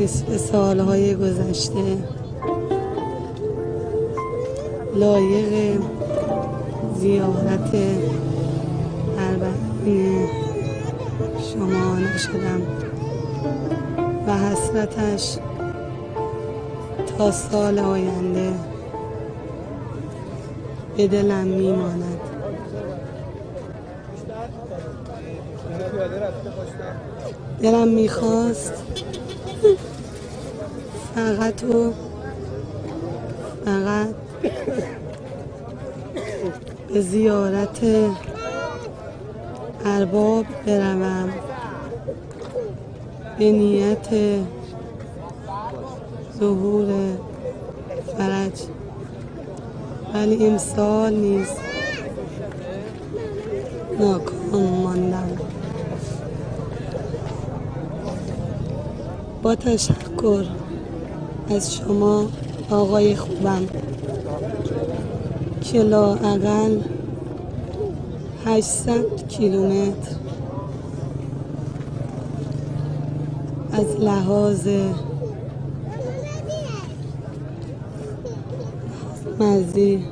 مثل سالهای گذشته لایق زیارت اربعین شما نشدم و حسرتش تا سال آینده به دلم میماند. دلم میخواست فقط به زیارت ارباب بروم به نیت ظهور فرج، ولی امسال نیز ناکام ماندم. با تشکر از شما آقای خوبم که لااقل 800 کیلومتر از لحاظ مرزی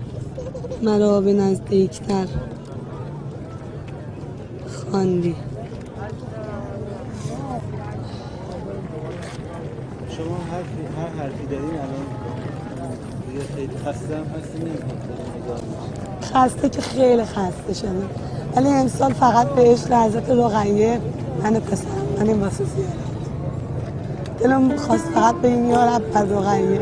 مرا به نزدیکتر خواندی. شما هر حرفی دارین الان دیگه خیلی خسته هم هستین؟ خسته که خیلی خسته شدم، ولی امسال فقط به عشق حضرت رقیه من پسرم، من این واسه زیارت دلم خواست فقط به این یا رب از رقیه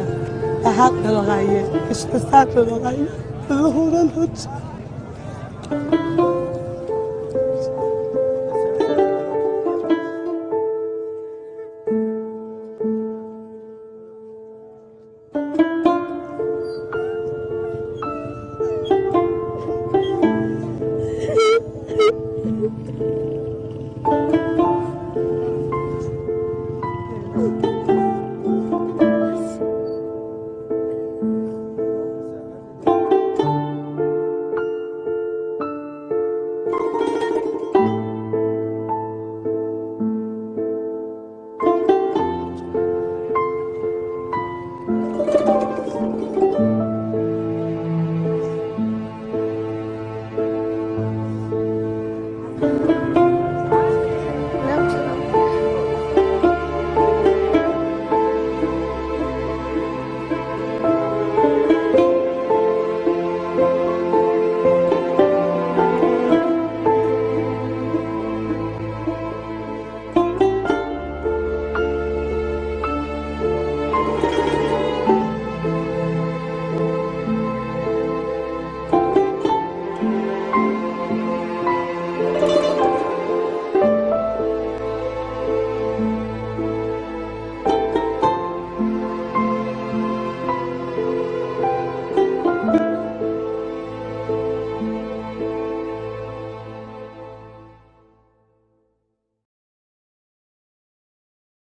به حق رقیه عشق صدر رقیه به ظهور الحج.